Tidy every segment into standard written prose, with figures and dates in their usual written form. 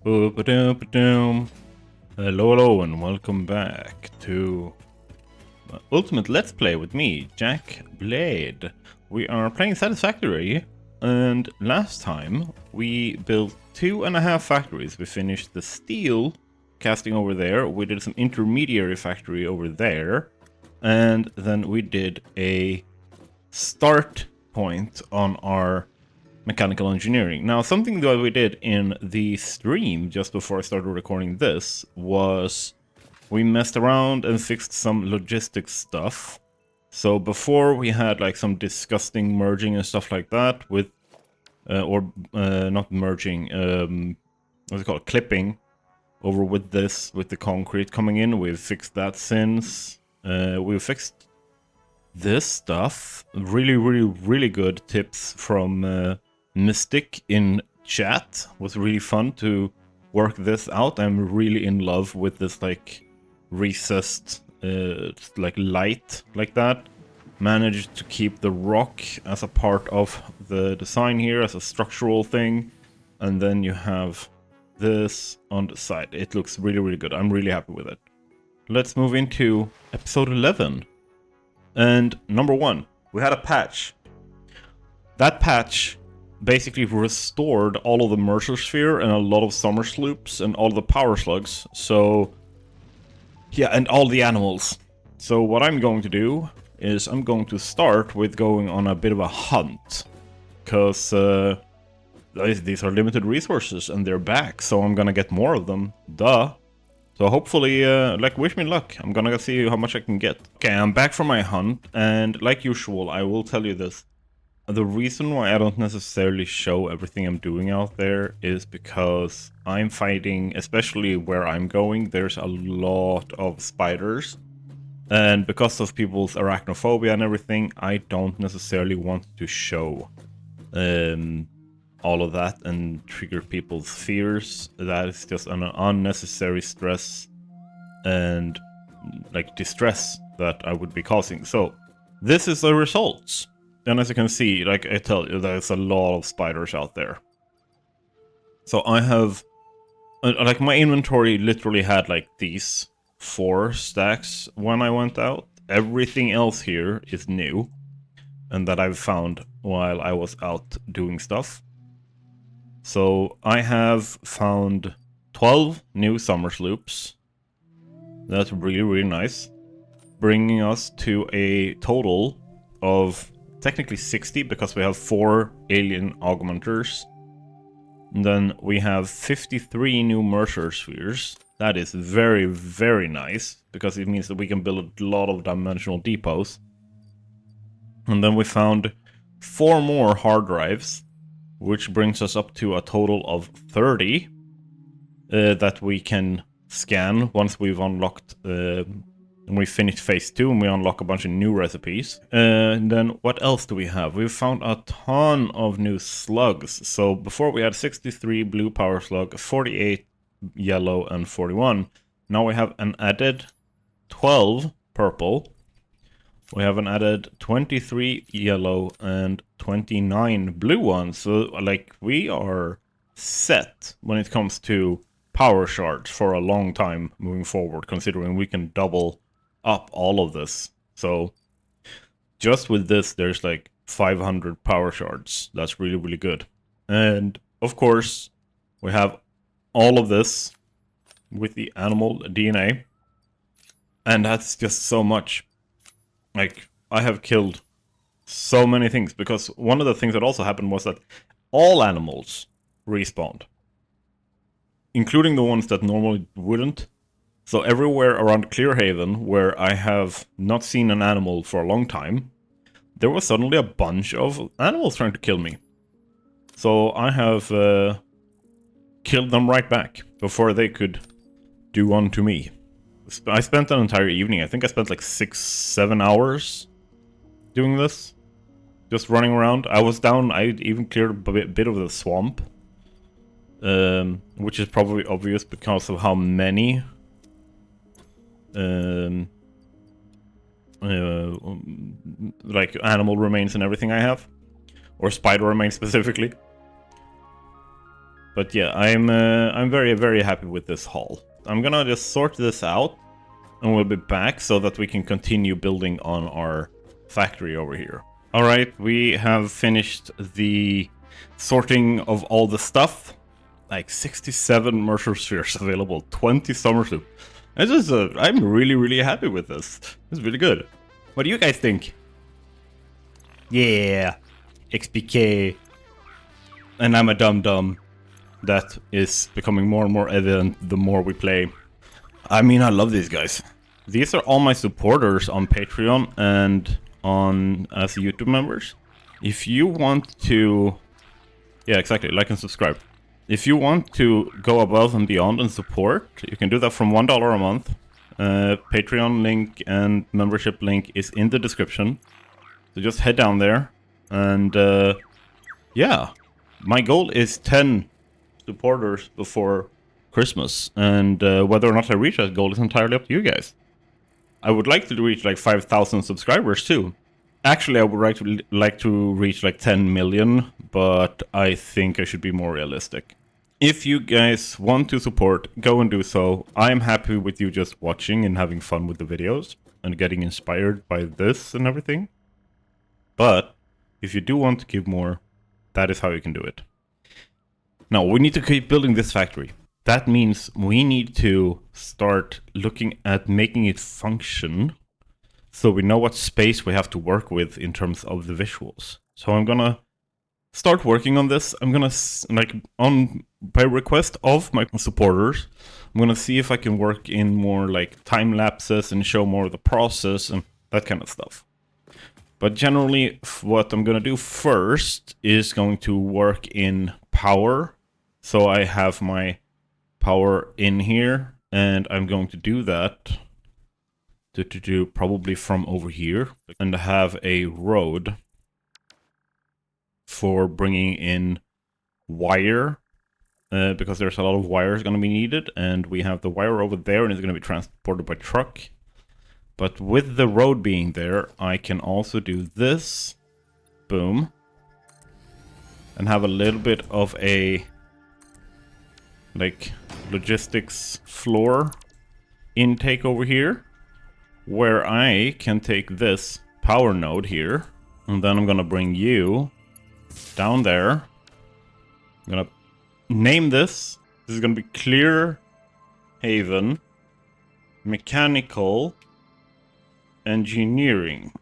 Boop-a-doop-a-doom. Hello, and welcome back to Ultimate Let's Play with me, Jack Blade. We are playing Satisfactory, and last time we built 2.5 factories. We finished the steel casting over there, we did some intermediary factory over there, and then we did a start point on our mechanical engineering. Now, something that we did in the stream just before I started recording this was we messed around and fixed some logistics stuff. So before we had like some disgusting merging and stuff like that with, not merging, what's it called, clipping over with this, with the concrete coming in. We've fixed that since. We've fixed this stuff. Really good tips from Mystic in chat. Was really fun to work this out. I'm really in love with this like recessed like light like that. Managed to keep the rock as a part of the design here as a structural thing, and then you have this on the side. It looks really good. I'm really happy with it. Let's move into episode 11. And number 1, we had a patch. That patch basically restored all of the Mercer Sphere and a lot of summer sloops and all of the power slugs. So, yeah, and all the animals. So what I'm going to do is I'm going to start with going on a bit of a hunt. Because these are limited resources and they're back, so I'm gonna get more of them. Duh. So hopefully, like, wish me luck. I'm gonna see how much I can get. Okay, I'm back from my hunt, and like usual, I will tell you this. The reason why I don't necessarily show everything I'm doing out there is because I'm fighting, especially where I'm going, there's a lot of spiders. And because of people's arachnophobia and everything, I don't necessarily want to show all of that and trigger people's fears. That is just an unnecessary stress and like distress that I would be causing. So this is the results. And as you can see, like I tell you, there's a lot of spiders out there. So I have, like, my inventory literally had like these 4 stacks when I went out. Everything else here is new and that I've found while I was out doing stuff. So I have found 12 new summer sloops. That's really nice. Bringing us to a total of technically 60 because we have 4 alien augmenters. And then we have 53 new Mercer spheres. That is very nice because it means that we can build a lot of dimensional depots. And then we found 4 more hard drives, which brings us up to a total of 30 that we can scan once we've unlocked, when we finish phase 2 and we unlock a bunch of new recipes. And then what else do we have? We've found a ton of new slugs. So before we had 63 blue power slug, 48 yellow, and 41. Now we have an added 12 purple. We have an added 23 yellow and 29 blue ones. So, like, we are set when it comes to power shards for a long time moving forward, considering we can double up all of this. So, just with this, there's like 500 power shards. That's really good. And, of course, we have all of this with the animal DNA. And that's just so much. Like, I have killed so many things, because one of the things that also happened was that all animals respawned. Including the ones that normally wouldn't. So everywhere around Clearhaven, where I have not seen an animal for a long time, there was suddenly a bunch of animals trying to kill me. So I have killed them right back, before they could do one to me. I spent an entire evening. I think I spent like 6-7 hours doing this. Just running around. I was down, I even cleared a bit of the swamp. Which is probably obvious because of how many like animal remains and everything I have. Or spider remains specifically. But yeah, I'm very, very happy with this haul. I'm gonna just sort this out, and we'll be back so that we can continue building on our factory over here. Alright, we have finished the sorting of all the stuff. Like 67 Mercer spheres available, 20 summer soup. I'm really, really happy with this. This is really good. What do you guys think? Yeah, XPK. And I'm a dum-dum. That is becoming more and more evident the more we play. I mean, I love these guys. These are all my supporters on Patreon and on as YouTube members. If you want to... Yeah, exactly, like and subscribe. If you want to go above and beyond and support, you can do that from $1 a month. Patreon link and membership link is in the description. So just head down there. And yeah, my goal is 10 supporters before Christmas. And whether or not I reach that goal is entirely up to you guys. I would like to reach like 5,000 subscribers too. Actually, I would like to reach like 10 million, but I think I should be more realistic. If you guys want to support, go and do so. I'm happy with you just watching and having fun with the videos and getting inspired by this and everything. But if you do want to give more, that is how you can do it. Now, we need to keep building this factory. That means we need to start looking at making it function so we know what space we have to work with in terms of the visuals. So I'm gonna start working on this. I'm gonna, by request of my supporters, I'm gonna see if I can work in more like time lapses and show more of the process and that kind of stuff. But generally, what I'm gonna do first is going to work in power. So I have my power in here, and I'm going to do that to do probably from over here and have a road for bringing in wire because there's a lot of wires going to be needed, and we have the wire over there and it's going to be transported by truck. But with the road being there, I can also do this, boom, and have a little bit of a like logistics floor intake over here, where I can take this power node here, and then I'm gonna bring you down there. I'm gonna name this. This is gonna be Clear Haven Mechanical Engineering.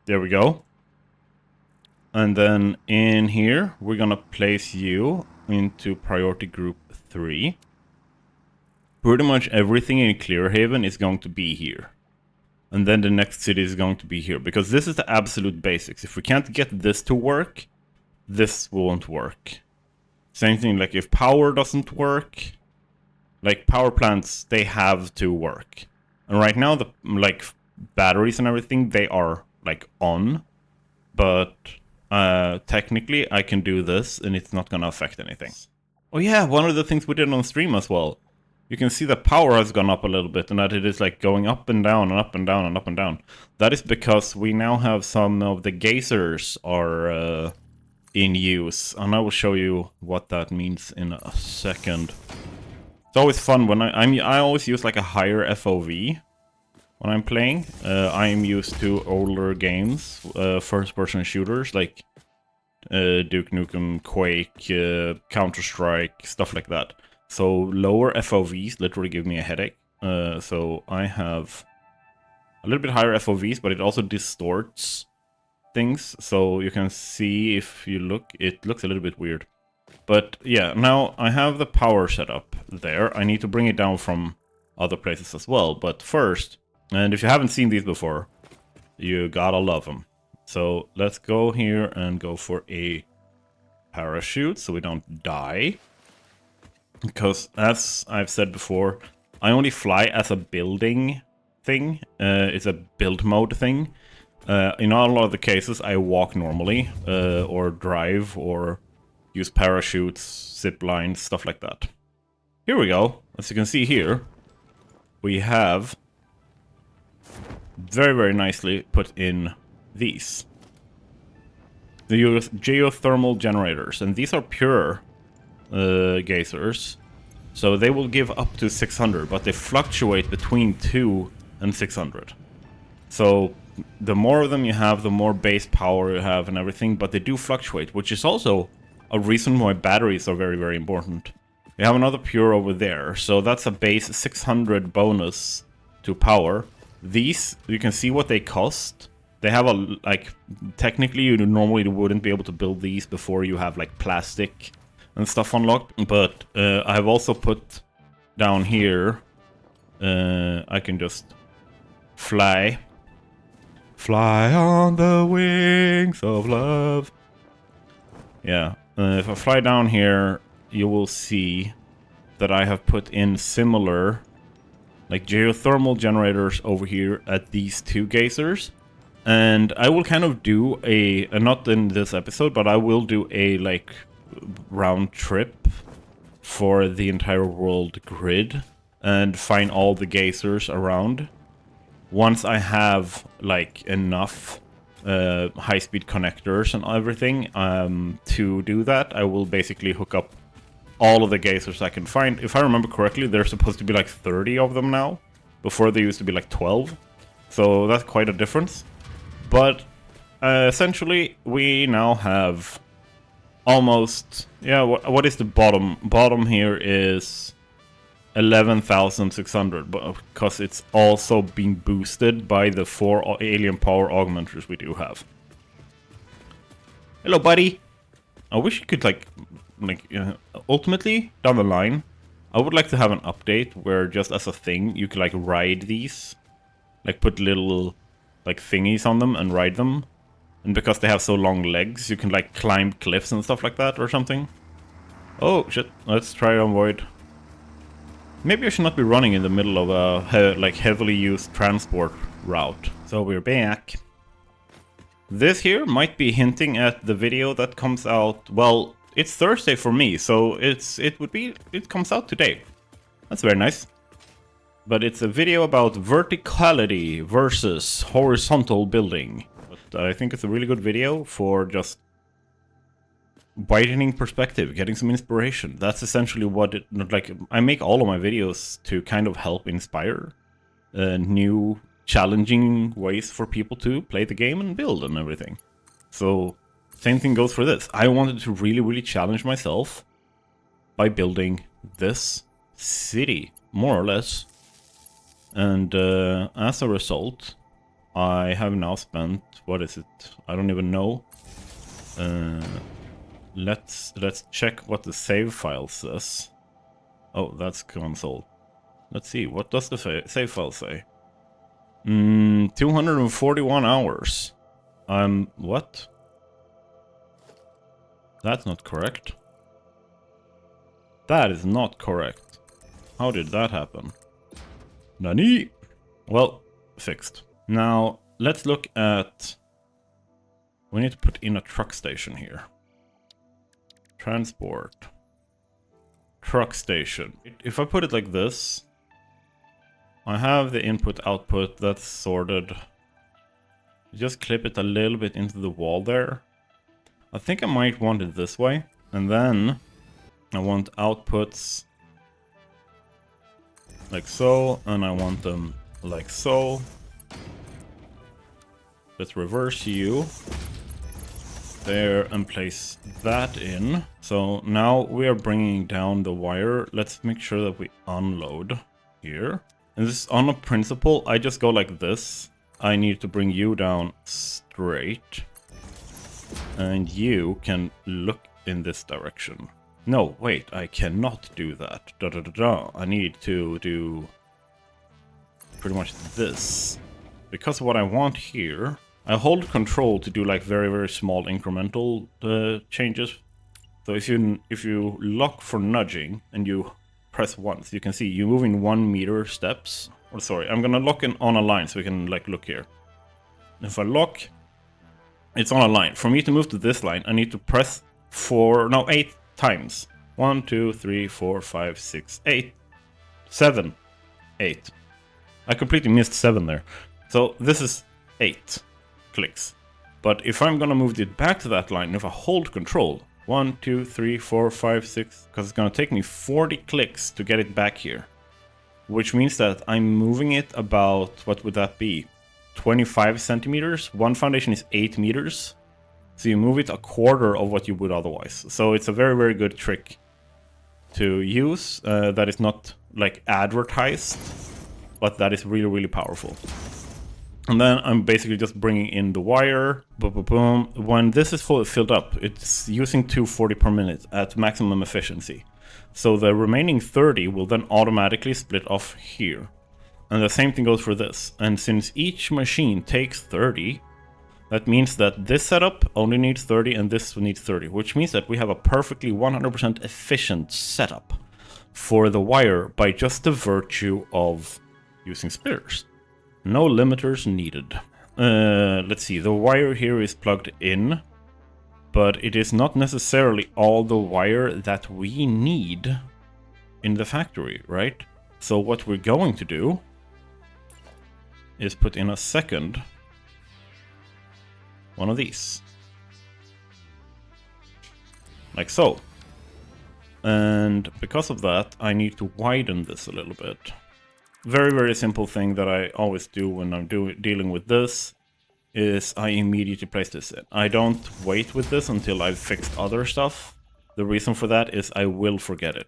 There we go. And then in here, we're gonna place you into priority group 3. Pretty much everything in Clearhaven is going to be here. And then the next city is going to be here, because this is the absolute basics. If we can't get this to work, this won't work. Same thing, like if power doesn't work, like power plants, they have to work. And right now, the like batteries and everything, they are like on, but technically I can do this and it's not gonna affect anything. Oh yeah, one of the things we did on stream as well. You can see the power has gone up a little bit and that it is like going up and down and up and down and up and down. That is because we now have some of the geysers are in use, and I will show you what that means in a second. It's always fun when I always use like a higher FOV when I'm playing. I'm used to older games, first-person shooters like Duke Nukem, Quake, Counter-Strike, stuff like that. So lower FOVs literally give me a headache. So I have a little bit higher FOVs, but it also distorts things. So you can see if you look, it looks a little bit weird. But yeah, now I have the power set up there. I need to bring it down from other places as well. But first, and if you haven't seen these before, you gotta love them. So let's go here and go for a parachute so we don't die. Because as I've said before, I only fly as a building thing. It's a build mode thing. In a lot of the cases, I walk normally, or drive, or use parachutes, zip lines, stuff like that. Here we go. As you can see here, we have very, very nicely put in these. The geothermal generators, and these are pure geysers. So they will give up to 600, but they fluctuate between 2 and 600. So the more of them you have, the more base power you have and everything, but they do fluctuate, which is also a reason why batteries are very, very important. We have another pure over there, so that's a base 600 bonus to power. These, you can see what they cost. They have a, like, technically you normally wouldn't be able to build these before you have, like, plastic and stuff unlocked. But I have also put down here, I can just fly. Fly on the wings of love. Yeah, if I fly down here, you will see that I have put in similar, like, geothermal generators over here at these 2 geysers. And I will kind of do a, not in this episode, but I will do a, like, round trip for the entire world grid and find all the geysers around. Once I have, like, enough high-speed connectors and everything to do that, I will basically hook up all of the geysers I can find. If I remember correctly, there's supposed to be like 30 of them now. Before there used to be like 12. So that's quite a difference. But essentially, we now have almost... Yeah, what is the bottom? Bottom here is 11,600, because it's also being boosted by the 4 alien power augmenters we do have. Hello, buddy! I wish you could, like ultimately, down the line, I would like to have an update where just as a thing, you could, like, ride these. Like, put little, like, thingies on them and ride them. And because they have so long legs, you can, like, climb cliffs and stuff like that or something. Oh, shit. Let's try on void. Maybe I should not be running in the middle of a, like, heavily used transport route. So we're back. This here might be hinting at the video that comes out, well, it's Thursday for me, so it comes out today. That's very nice. But it's a video about verticality versus horizontal building. But I think it's a really good video for just widening perspective, getting some inspiration. That's essentially what it, like, I make all of my videos to kind of help inspire new, challenging ways for people to play the game and build and everything. So, same thing goes for this. I wanted to really, really challenge myself by building this city, more or less. And as a result, I have now spent, what is it? I don't even know. Let's check what the save file says. Oh, that's console. Let's see, what does the save file say? 241 hours. What? That's not correct. That is not correct. How did that happen? Nani? Well, fixed. Now, let's look at... We need to put in a truck station here. Transport. Truck station. If I put it like this, I have the input-output that's sorted. Just clip it a little bit into the wall there. I think I might want it this way. And then I want outputs like so, and I want them like so. Let's reverse you there and place that in. So now we are bringing down the wire. Let's make sure that we unload here. And this is on a principle. I just go like this. I need to bring you down straight. And you can look in this direction. No, wait, I cannot do that. I need to do pretty much this. Because what I want here, I hold control to do like very, very small incremental changes. So if you lock for nudging and you press once, you can see you move in 1 meter steps. Oh, sorry, I'm gonna lock in on a line so we can like look here. If I lock, it's on a line. For me to move to this line, I need to press 8 times. 1, 2, 3, 4, 5, 6, 8, 7, 8. I completely missed 7 there. So this is 8 clicks. But if I'm gonna move it back to that line, if I hold control, 1, 2, 3, 4, 5, 6, because it's gonna take me 40 clicks to get it back here. Which means that I'm moving it about, what would that be? 25 centimeters? One foundation is 8 meters. So you move it a quarter of what you would otherwise. So it's a very, very good trick to use that is not like advertised, but that is really, really powerful. And then I'm basically just bringing in the wire, boom, boom, boom. When this is fully filled up, it's using 240 per minute at maximum efficiency. So the remaining 30 will then automatically split off here. And the same thing goes for this. And since each machine takes 30, that means that this setup only needs 30 and this needs 30, which means that we have a perfectly 100% efficient setup for the wire by just the virtue of using splitters. No limiters needed. Let's see, the wire here is plugged in, but it is not necessarily all the wire that we need in the factory, right? So what we're going to do is put in a second one of these. Like so. And because of that, I need to widen this a little bit. Very, very simple thing that I always do when I'm dealing with this is I immediately place this in. I don't wait with this until I've fixed other stuff. The reason for that is I will forget it.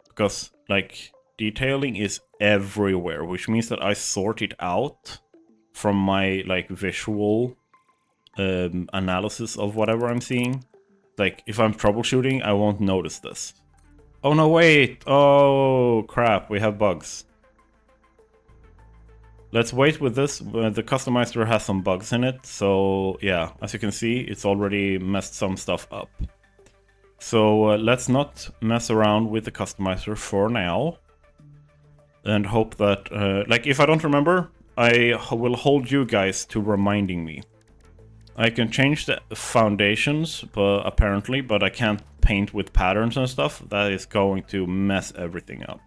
Because, like, detailing is everywhere, which means that I sort it out from my, like, visual analysis of whatever I'm seeing. Like, if I'm troubleshooting, I won't notice this. Oh, no, wait! Oh, crap, we have bugs. Let's wait with this. The customizer has some bugs in it, so yeah, as you can see, it's already messed some stuff up. So let's not mess around with the customizer for now, and hope that, like, if I don't remember, I will hold you guys to reminding me. I can change the foundations, apparently, but I can't paint with patterns and stuff. That is going to mess everything up.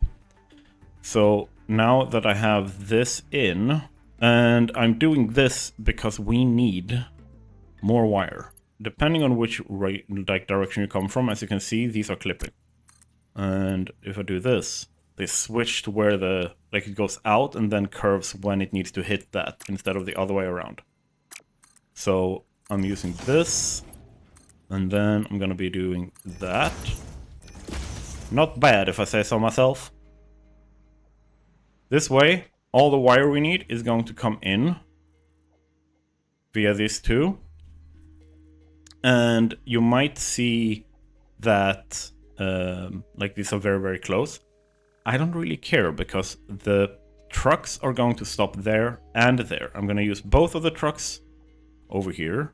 So now that I have this in, and I'm doing this because we need more wire. Depending on which direction you come from, as you can see, these are clipping. And if I do this, they switch to where it goes out and then curves when it needs to hit that, instead of the other way around. So I'm using this, and then I'm gonna be doing that. Not bad if I say so myself. This way, all the wire we need is going to come in via these two. And you might see that like these are very, very close. I don't really care because the trucks are going to stop there and there. I'm going to use both of the trucks over here.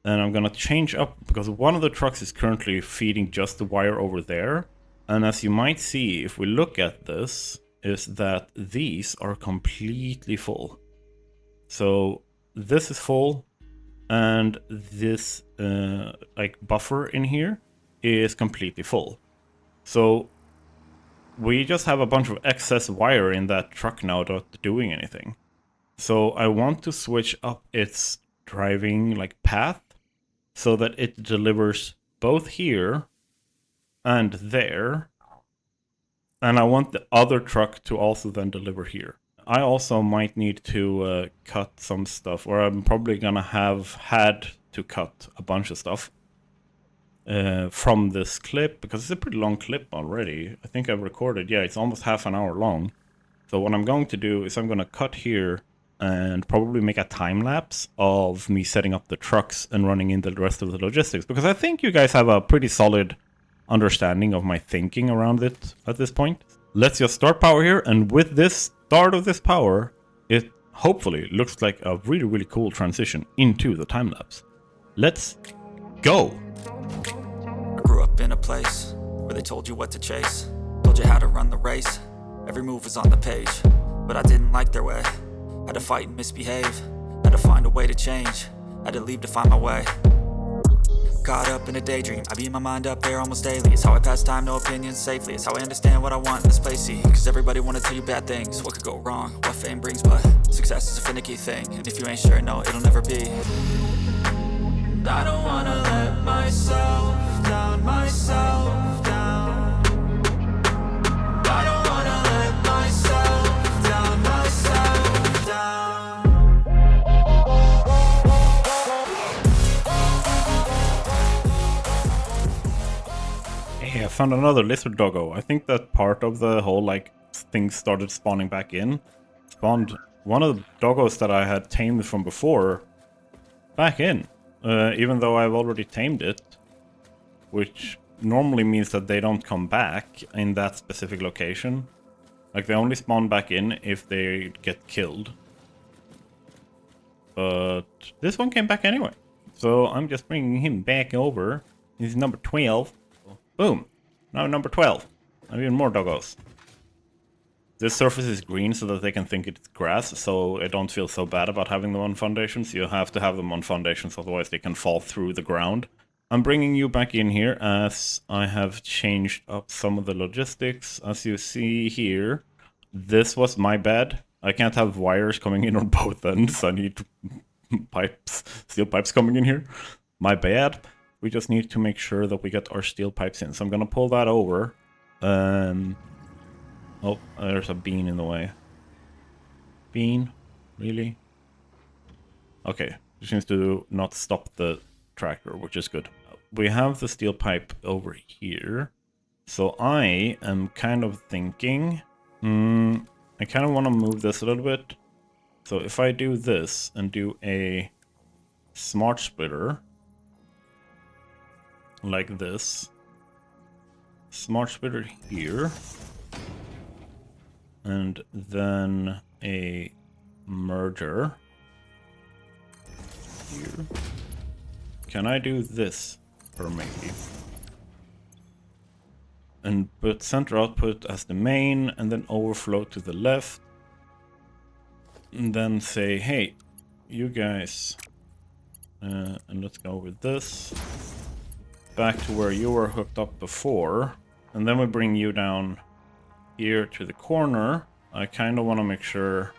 And I'm going to change up because one of the trucks is currently feeding just the wire over there. And as you might see, if we look at this, is that these are completely full. So this is full, and this like buffer in here is completely full. So we just have a bunch of excess wire in that truck now not doing anything. So I want to switch up its driving like path so that it delivers both here and there. And I want the other truck to also then deliver here. I also might need to cut some stuff, or I'm probably gonna have had to cut a bunch of stuff from this clip, because it's a pretty long clip already. I think I've recorded, yeah, it's almost half an hour long. So what I'm going to do is I'm gonna cut here and probably make a time lapse of me setting up the trucks and running in the rest of the logistics, because I think you guys have a pretty solid understanding of my thinking around it at this point. Let's just start power here, and with this start of this power, it hopefully looks like a really, really cool transition into the time lapse. Let's go! I grew up in a place where they told you what to chase, told you how to run the race, every move was on the page, but I didn't like their way. Had to fight and misbehave, had to find a way to change, had to leave to find my way. Caught up in a daydream, I beat my mind up there almost daily. It's how I pass time, no opinions safely. It's how I understand what I want in this place, see. Cause everybody wanna tell you bad things, what could go wrong, what fame brings. But success is a finicky thing, and if you ain't sure, no, it'll never be. I don't wanna let myself down, myself down. I don't wanna let myself down, myself down. Hey, I found another lizard doggo. I think that part of the whole, like, things started spawning back in. Spawned one of the doggos that I had tamed from before back in. Even though I've already tamed it. Which normally means that they don't come back in that specific location. Like, they only spawn back in if they get killed. But this one came back anyway. So I'm just bringing him back over. He's number 12. Boom. Now number 12. I have even more doggos. This surface is green so that they can think it's grass, so I don't feel so bad about having them on foundations. You have to have them on foundations, otherwise they can fall through the ground. I'm bringing you back in here as I have changed up some of the logistics. As you see here, this was my bed. I can't have wires coming in on both ends. I need pipes, steel pipes coming in here. My bad. We just need to make sure that we get our steel pipes in. So I'm gonna pull that over. Oh, there's a bean in the way. Bean? Really? Okay, just needs to not stop the tractor, which is good. We have the steel pipe over here. So I am kind of thinking... I kind of want to move this a little bit. So if I do this and do a smart splitter... like this. Smart splitter here. And then a merger here. Can I do this for maybe? And put center output as the main and then overflow to the left. And then say, hey, you guys, and let's go with this. Back to where you were hooked up before. And then we bring you down here to the corner. I kind of want to make sure,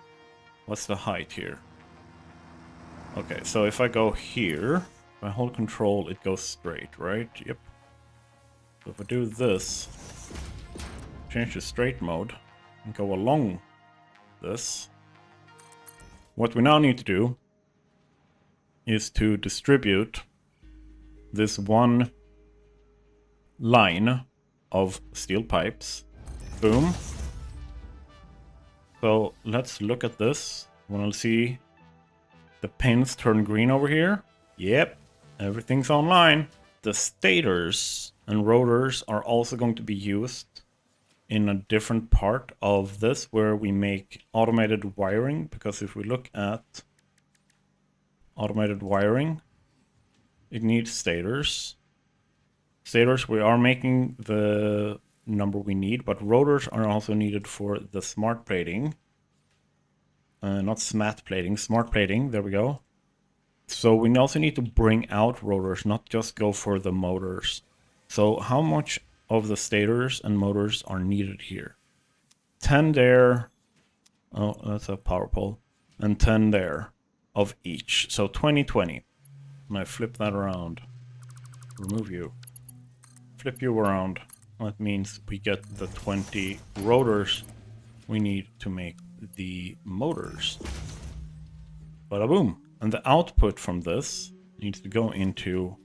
what's the height here? Okay, so if I go here, if I hold control, it goes straight, right? Yep. So if I do this, change to straight mode, and go along this, what we now need to do is to distribute this one line of steel pipes. Boom. So let's look at this. Want to see the pins turn green over here? Yep, everything's online. The stators and rotors are also going to be used in a different part of this where we make automated wiring, because if we look at automated wiring, it needs stators. Stators, we are making the number we need, but rotors are also needed for the smart plating. Not smat plating, smart plating, there we go. So we also need to bring out rotors, not just go for the motors. So how much of the stators and motors are needed here? 10 there. Oh, that's a power pole. And 10 there of each. So 20, 20. And I flip that around. Remove you. Flip you around. That means we get the 20 rotors we need to make the motors. Bada boom. And the output from this needs to go into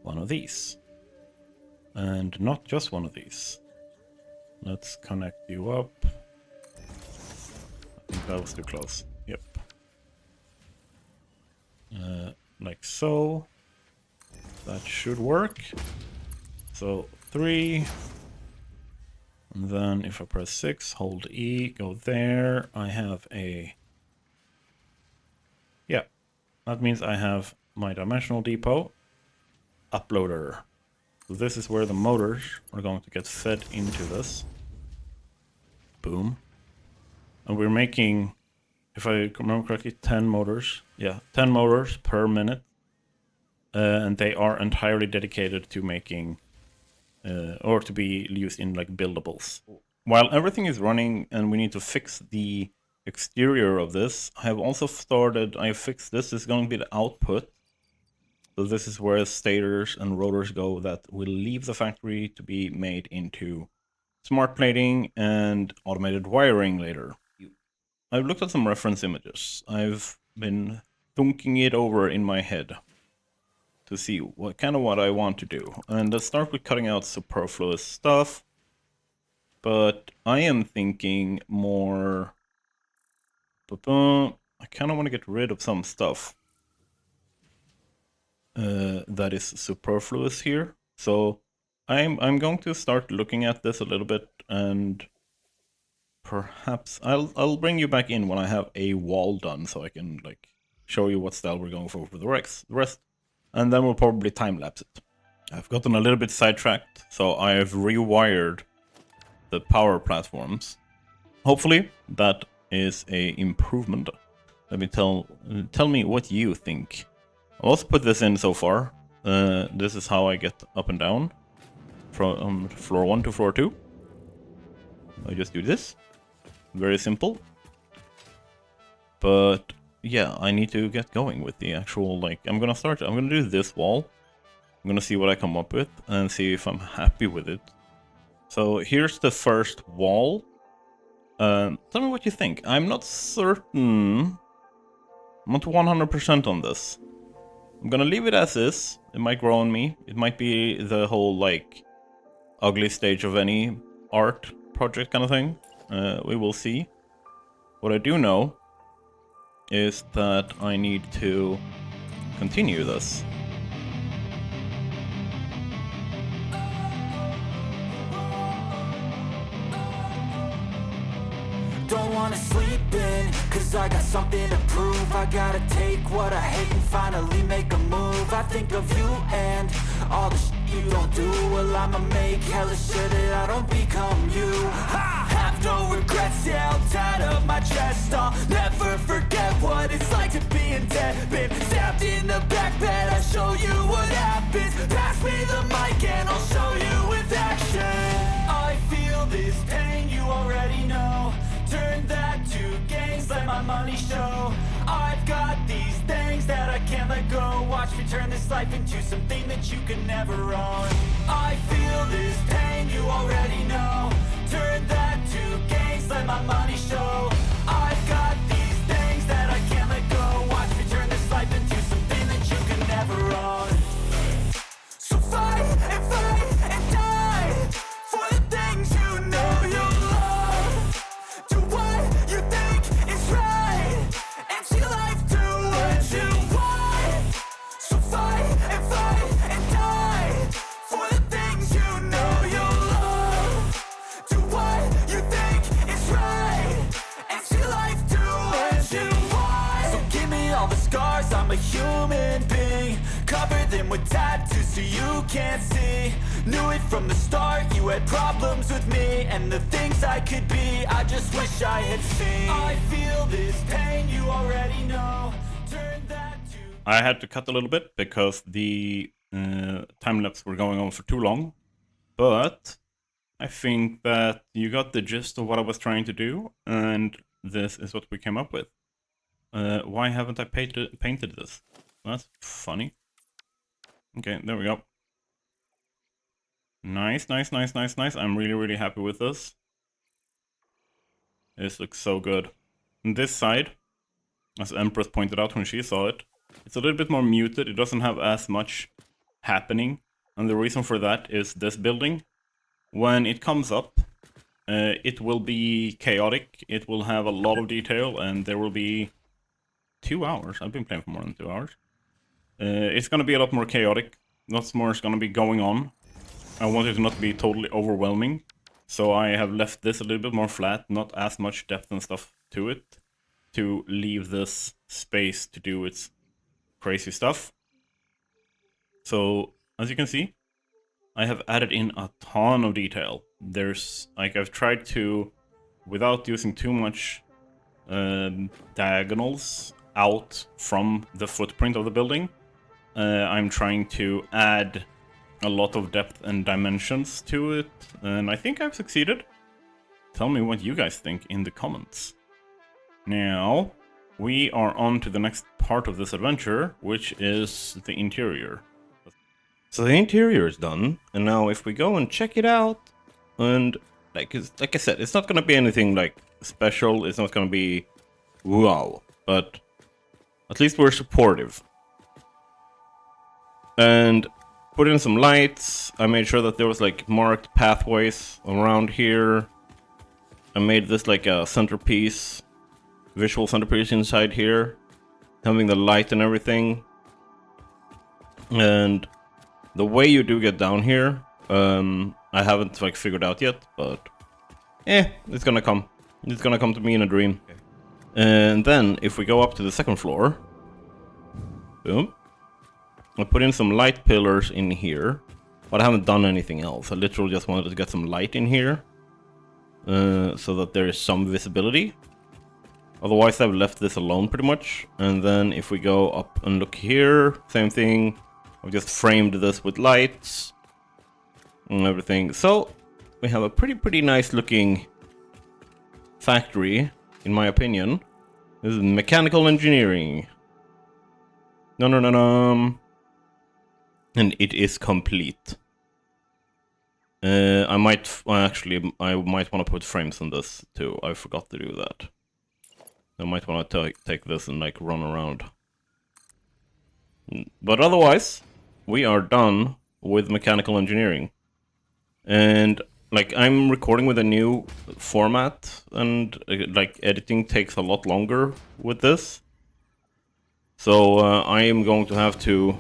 one of these. And not just one of these. Let's connect you up. I think that was too close. Yep. Like so. That should work. So 3. And then if I press 6, hold E, go there. I have a... Yeah. That means I have my dimensional depot uploader. So this is where the motors are going to get fed into this. Boom. And we're making, if I remember correctly, 10 motors. Yeah, 10 motors per minute. And they are entirely dedicated to making, or to be used in like buildables. While everything is running and we need to fix the exterior of this, I have also started, I fixed this is going to be the output. So this is where stators and rotors go that will leave the factory to be made into smart plating and automated wiring later. I've looked at some reference images. I've been thinking it over in my head to see what I want to do. And let's start with cutting out superfluous stuff. But I am thinking more... I kind of want to get rid of some stuff that is superfluous here. So I'm going to start looking at this a little bit, and perhaps I'll bring you back in when I have a wall done, so I can like show you what style we're going for the rest, and then we'll probably time lapse it. I've gotten a little bit sidetracked, so I have rewired the power platforms. Hopefully that is a improvement. Let me tell me what you think. I'll also put this in so far. This is how I get up and down from floor 1 to floor 2. I just do this. Very simple. But yeah, I need to get going with the actual, like, I'm gonna do this wall. I'm gonna see what I come up with and see if I'm happy with it. So here's the first wall. Tell me what you think. I'm not certain. I'm not 100% on this. I'm gonna leave it as is. It might grow on me. It might be the whole, like, ugly stage of any art project kind of thing. We will see. What I do know is that I need to continue this. Don't wanna sleep in, cause I got something to prove. I gotta take what I hate and finally make a move. I think of you and all the shit you don't do. Well, I'ma make hella sure that I don't become you. I have no regrets, yeah, I'll tie up my chest. I'll never forget what it's like to be in debt. Been stabbed in the back bed, I'll show you what happens. Pass me the mic and I'll show you with action. I feel this pain, you already know. Turn that to gains, let my money show. I've got these things that I can't let go. Watch me turn this life into something that you can never own. I feel this pain, you already know. Turn that to gains, let my money show. I've got these things that I can't let go. Watch me turn this life into something that you can never own. So fight and die for the things you know you love. Do what you think is right, and see life do what you want. So fight and die for the things you know you love. Do what you think is right, and see life do what you want. So give me all the scars, I'm a human being. Cover them with tattoos so you can't see. Knew it from the start, you had problems with me and the things I could be, I just wish I had seen. I feel this pain, you already know. Turn that to... I had to cut a little bit because the time-lapse were going on for too long. But I think that you got the gist of what I was trying to do, and this is what we came up with. Why haven't I painted this? That's funny. Okay, there we go. Nice. I'm really happy with this. This looks so good. And this side, as Empress pointed out when she saw it, it's a little bit more muted. It doesn't have as much happening. And the reason for that is this building. When it comes up, it will be chaotic. It will have a lot of detail, and there will be 2 hours. I've been playing for more than 2 hours. It's going to be a lot more chaotic. Lots more is going to be going on. I want it to not be totally overwhelming. So I have left this a little bit more flat, not as much depth and stuff to it, to leave this space to do its crazy stuff. So, as you can see, I have added in a ton of detail. There's, like, I've tried to, without using too much diagonals out from the footprint of the building, I'm trying to add a lot of depth and dimensions to it, and I think I've succeeded. Tell me what you guys think in the comments. Now, we are on to the next part of this adventure, which is the interior. So the interior is done, and now if we go and check it out, and like I said, it's not gonna be anything like special, it's not gonna be wow, but at least we're supportive. And put in some lights. I made sure that there was like marked pathways around here. I made this like a centerpiece, visual centerpiece inside here, having the light and everything. And the way you do get down here, I haven't like figured out yet, but it's gonna come. It's gonna come to me in a dream. Okay. And then if we go up to the second floor, boom, I put in some light pillars in here, but I haven't done anything else. I literally just wanted to get some light in here, so that there is some visibility. Otherwise I've left this alone pretty much. And then if we go up and look here, same thing. I've just framed this with lights and everything. So we have a pretty nice looking factory, in my opinion. This is mechanical engineering. No. And it is complete. I might want to put frames on this too. I forgot to do that. I might want to take this and like run around. But otherwise, we are done with mechanical engineering. And like I'm recording with a new format, and like editing takes a lot longer with this. So I am going to have to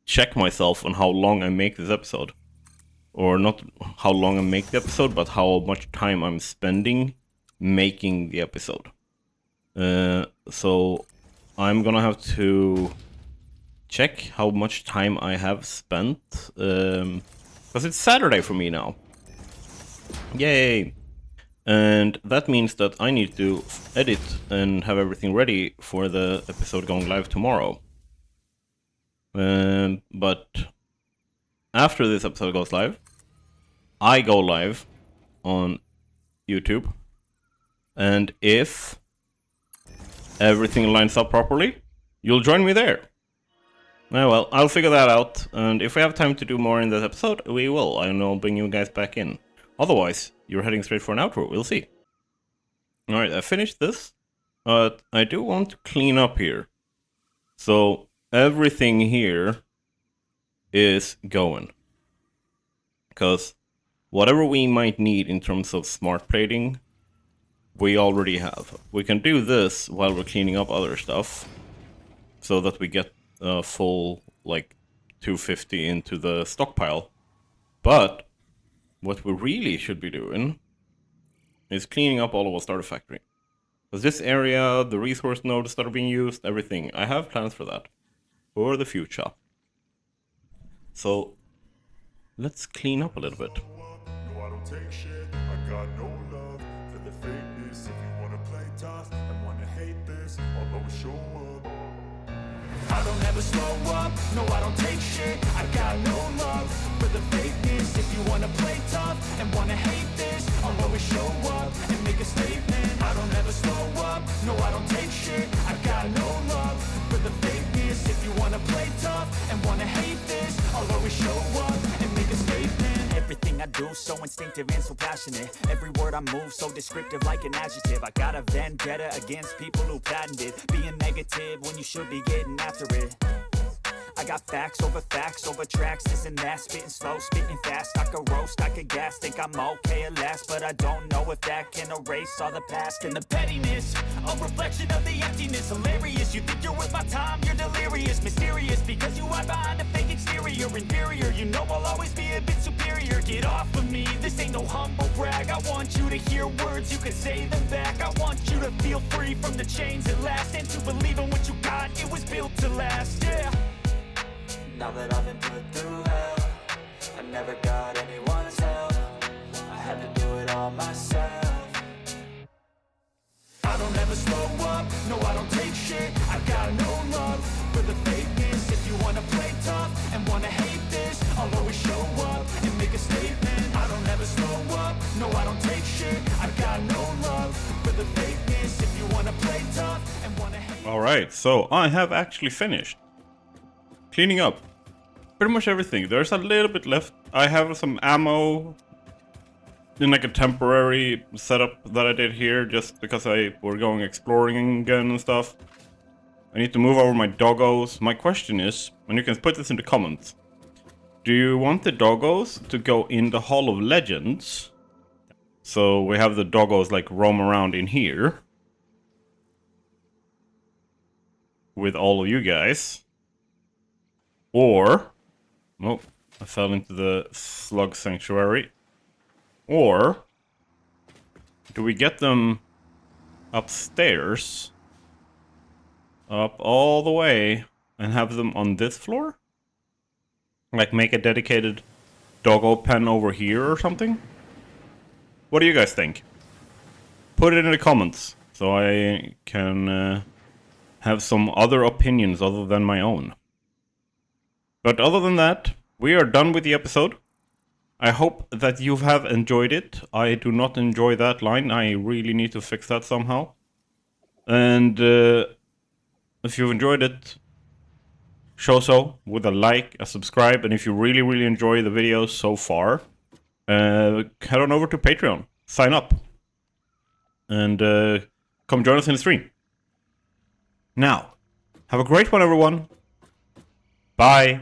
check myself on how long I make this episode. Or not how long I make the episode, but how much time I'm spending making the episode. So I'm gonna have to check how much time I have spent, because it's Saturday for me now. Yay! And that means that I need to edit and have everything ready for the episode going live tomorrow. But after this episode goes live, I go live on YouTube, and if everything lines up properly, you'll join me there. Well, I'll figure that out, and if we have time to do more in this episode, we will. I know I'll bring you guys back in. Otherwise, you're heading straight for an outro, we'll see. Alright, I finished this, but I do want to clean up here. So, everything here is going. Because whatever we might need in terms of smart plating, we already have. We can do this while we're cleaning up other stuff, so that we get a full, like, 250 into the stockpile. But what we really should be doing is cleaning up all of our starter factory. Because this area, the resource nodes that are being used, everything, I have plans for that. For the future. So, let's clean up a little bit. No, I don't take shit. I got no love for the fakeness. If you wanna play tough and wanna hate this, I'll always show up. I don't ever slow up. No, I don't take shit. I got no love for the fakeness. If you wanna play tough and wanna hate this, I'll always show up and make a statement. I don't ever slow up. No, I don't take shit. I got no love for the fakeness. If you wanna play tough and wanna hate this, I'll always show up and make a statement. Everything I do so instinctive and so passionate. Every word I move so descriptive like an adjective. I got a vendetta against people who patented being negative when you should be getting after it. I got facts over tracks, this and that, spitting slow, spitting fast. I could roast, I could gas, think I'm okay at last, but I don't know if that can erase all the past and the pettiness. A reflection of the emptiness, hilarious. You think you're worth my time, you're delirious, mysterious, because you hide behind a fake exterior, inferior. You know I'll always be a bit superior. Get off of me, this ain't no humble brag. I want you to hear words, you can say them back. I want you to feel free from the chains at last, and to believe in what you got, it was built to last, yeah. Now that I've been put through hell, I never got anyone's help. I had to do it all myself. I don't ever slow up, no I don't take shit. I got no love for the fakeness. If you wanna play tough and wanna hate this, I'll always show up and make a statement. I don't ever slow up, no I don't take shit. shit. I got no love for the fakeness. If you wanna play tough and wanna hate. Alright, so I have actually finished cleaning up pretty much everything. There's a little bit left. I have some ammo in like a temporary setup that I did here just because we're going exploring again and stuff. I need to move over my doggos. My question is, and you can put this in the comments, do you want the doggos to go in the Hall of Legends? So we have the doggos like roam around in here with all of you guys. Or, oh, I fell into the slug sanctuary. Or, do we get them upstairs, up all the way, and have them on this floor? Like make a dedicated doggo pen over here or something? What do you guys think? Put it in the comments so I can have some other opinions other than my own. But other than that, we are done with the episode. I hope that you have enjoyed it. I do not enjoy that line. I really need to fix that somehow. And if you've enjoyed it, show so with a like, a subscribe, and if you really, really enjoy the videos so far, head on over to Patreon, sign up, and come join us in the stream. Now, have a great one, everyone. Bye.